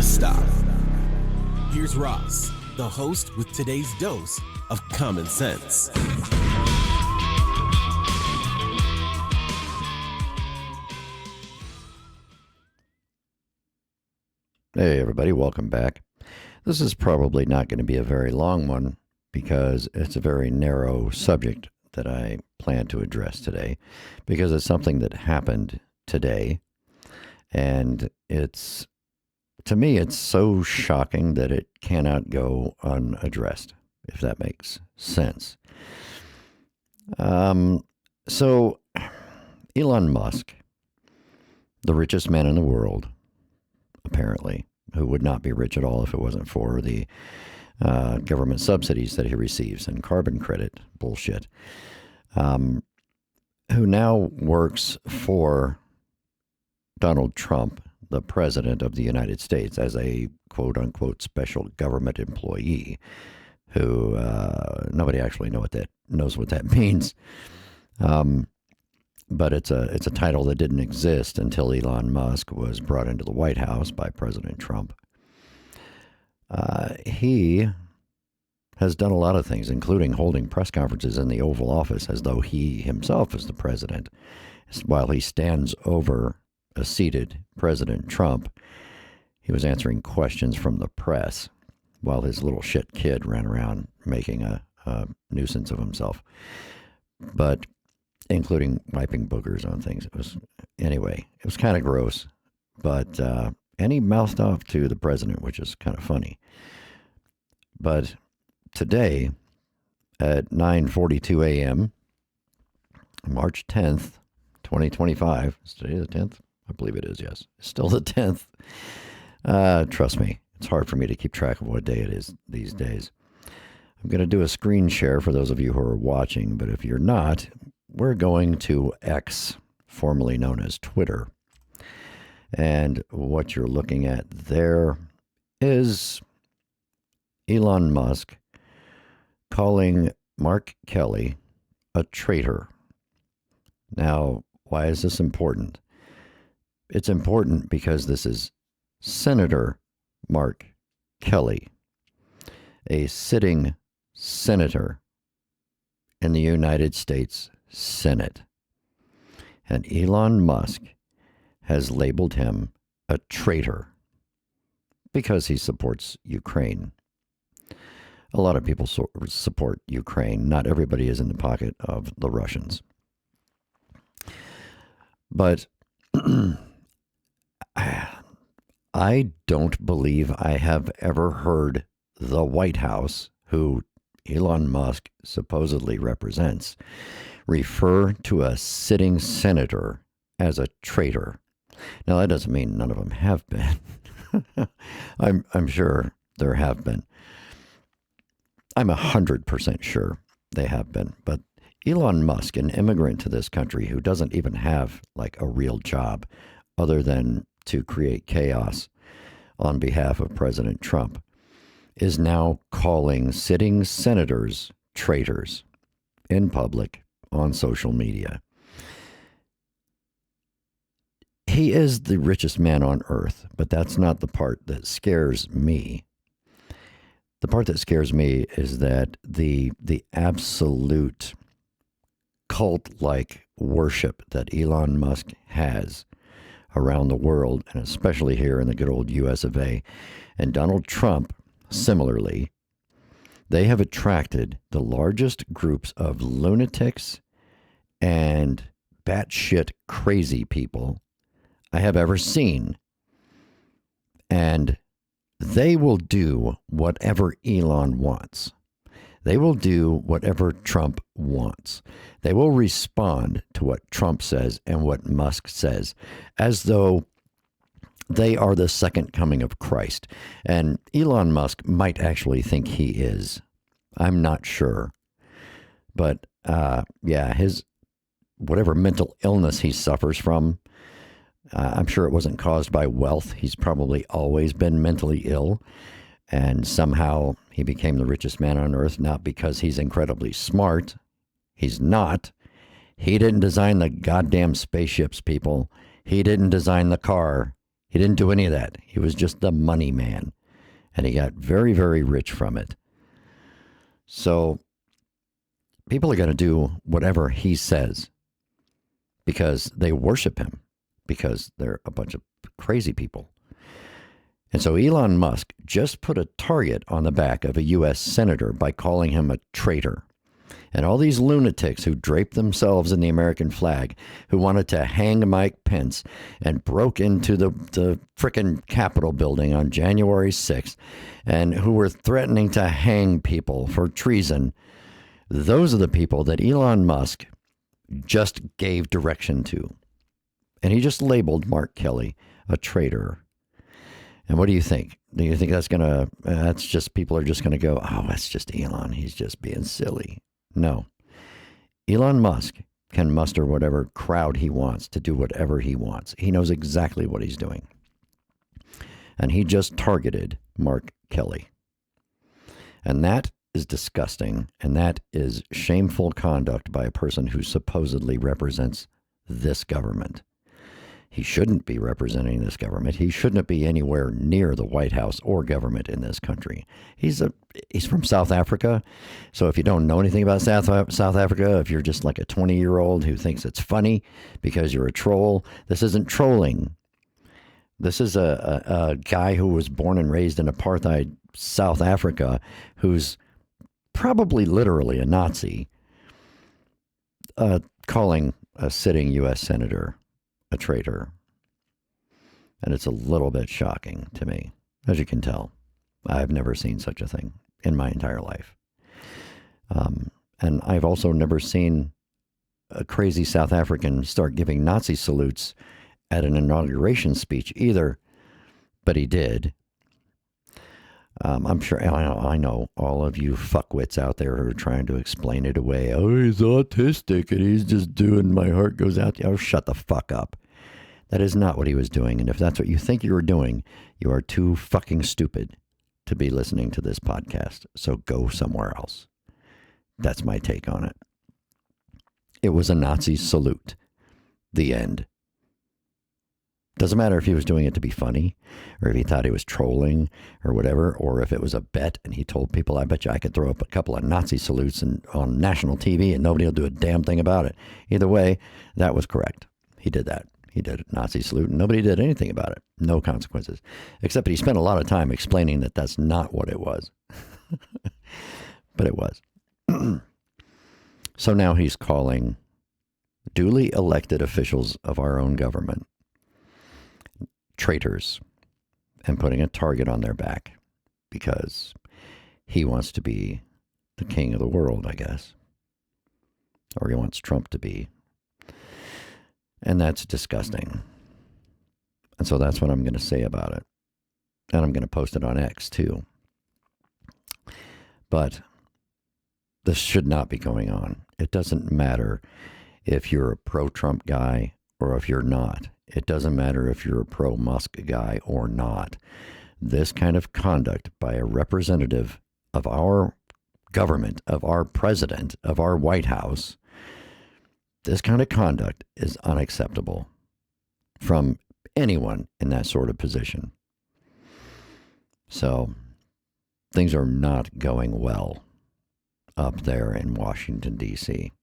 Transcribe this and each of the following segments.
just stop. Here's Ross, the host with today's dose of common sense. Hey everybody, welcome back. This is probably not going to be a very long one because it's a very narrow subject that I plan to address today because it's something that happened today, and to me it's so shocking that it cannot go unaddressed, if that makes sense. So Elon Musk, the richest man in the world, apparently, who would not be rich at all if it wasn't for the government subsidies that he receives and carbon credit bullshit, who now works for Donald Trump, the president of the United States, as a quote-unquote special government employee, who nobody actually knows what that means. But it's a title that didn't exist until Elon Musk was brought into the White House by President Trump. He has done a lot of things, including holding press conferences in the Oval Office as though he himself is the president, while he stands over a seated President Trump. He was answering questions from the press while his little shit kid ran around making a nuisance of himself. But including wiping boogers on things. It was kind of gross, but, and he mouthed off to the president, which is kind of funny. But today at 9:42 a.m., March 10th, 2025, is today the 10th? I believe it is, yes. It's still the 10th. Trust me, it's hard for me to keep track of what day it is these days. I'm going to do a screen share for those of you who are watching, but if you're not, we're going to X, formerly known as Twitter. And what you're looking at there is Elon Musk calling Mark Kelly a traitor. Now, why is this important? It's important because this is Senator Mark Kelly, a sitting senator in the United States Senate. And Elon Musk has labeled him a traitor because he supports Ukraine. A lot of people support Ukraine. Not everybody is in the pocket of the Russians. But I don't believe I have ever heard the White House, who Elon Musk supposedly represents, refer to a sitting senator as a traitor. Now, that doesn't mean none of them have been. I'm sure there have been. I'm 100% sure they have been. But Elon Musk, an immigrant to this country who doesn't even have like a real job other than to create chaos on behalf of President Trump, is now calling sitting senators traitors in public on social media. He is the richest man on earth, but that's not the part that scares me. The part that scares me is that the absolute cult-like worship that Elon Musk has around the world, and especially here in the good old US of A, and Donald Trump, similarly, they have attracted the largest groups of lunatics and batshit crazy people I have ever seen. And they will do whatever Elon wants. They will do whatever Trump wants. They will respond to what Trump says and what Musk says, as though they are the second coming of Christ. And Elon Musk might actually think he is. I'm not sure. But his whatever mental illness he suffers from, I'm sure it wasn't caused by wealth. He's probably always been mentally ill. And somehow he became the richest man on earth, not because he's incredibly smart. He's not. He didn't design the goddamn spaceships, people. He didn't design the car. He didn't do any of that. He was just the money man. And he got very, very rich from it. So people are going to do whatever he says because they worship him, because they're a bunch of crazy people. And so Elon Musk just put a target on the back of a U.S. senator by calling him a traitor. And all these lunatics who draped themselves in the American flag, who wanted to hang Mike Pence and broke into the frickin' Capitol building on January 6th, and who were threatening to hang people for treason, those are the people that Elon Musk just gave direction to. And he just labeled Mark Kelly a traitor. And what do you think? Do you think that's just, people are just going to go, oh, that's just Elon. He's just being silly. No. Elon Musk can muster whatever crowd he wants to do whatever he wants. He knows exactly what he's doing. And he just targeted Mark Kelly. And that is disgusting. And that is shameful conduct by a person who supposedly represents this government. He shouldn't be representing this government. He shouldn't be anywhere near the White House or government in this country. He's from South Africa. So if you don't know anything about South Africa, if you're just like a 20-year-old who thinks it's funny because you're a troll, this isn't trolling. This is a guy who was born and raised in apartheid South Africa, who's probably literally a Nazi, calling a sitting U.S. senator a traitor. And it's a little bit shocking to me. As you can tell, I've never seen such a thing in my entire life. And I've also never seen a crazy South African start giving Nazi salutes at an inauguration speech either, but he did. I'm sure, I know all of you fuckwits out there who are trying to explain it away. Oh, he's autistic and he's just doing, my heart goes out to you. Oh, shut the fuck up. That is not what he was doing. And if that's what you think you were doing, you are too fucking stupid to be listening to this podcast. So go somewhere else. That's my take on it. It was a Nazi salute. The end. Doesn't matter if he was doing it to be funny, or if he thought he was trolling, or whatever, or if it was a bet and he told people, I bet you I could throw up a couple of Nazi salutes on national TV and nobody will do a damn thing about it. Either way, that was correct. He did that. He did a Nazi salute and nobody did anything about it. No consequences. Except that he spent a lot of time explaining that that's not what it was. But it was. So now he's calling duly elected officials of our own government traitors and putting a target on their back because he wants to be the king of the world, I guess. Or he wants Trump to be. And that's disgusting. And so that's what I'm going to say about it. And I'm going to post it on X too. But this should not be going on. It doesn't matter if you're a pro-Trump guy or if you're not. It doesn't matter if you're a pro-Musk guy or not. This kind of conduct by a representative of our government, of our president, of our White House, this kind of conduct is unacceptable from anyone in that sort of position. So things are not going well up there in Washington, D.C.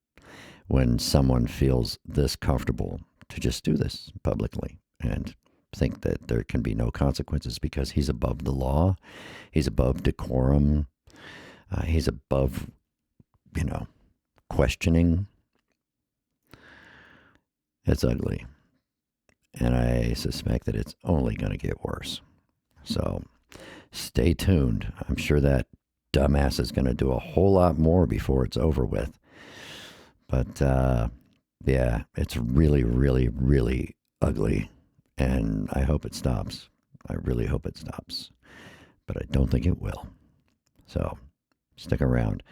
when someone feels this comfortable to just do this publicly and think that there can be no consequences because he's above the law, he's above decorum, he's above, questioning. It's ugly. And I suspect that it's only going to get worse. So stay tuned. I'm sure that dumbass is going to do a whole lot more before it's over with. But, yeah, it's really, really, really ugly. And I hope it stops. I really hope it stops. But I don't think it will. So stick around.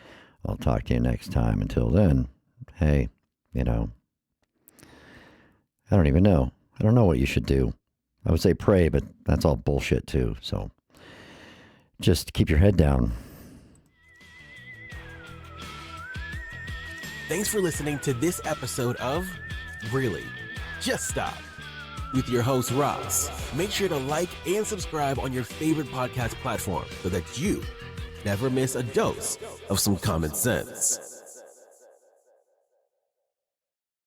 I'll talk to you next time. Until then, hey, I don't even know. I don't know what you should do. I would say pray, but that's all bullshit too. So just keep your head down. Thanks for listening to this episode of Really? Just Stop. with your host, Ross. Make sure to like and subscribe on your favorite podcast platform so that you never miss a dose of some common sense.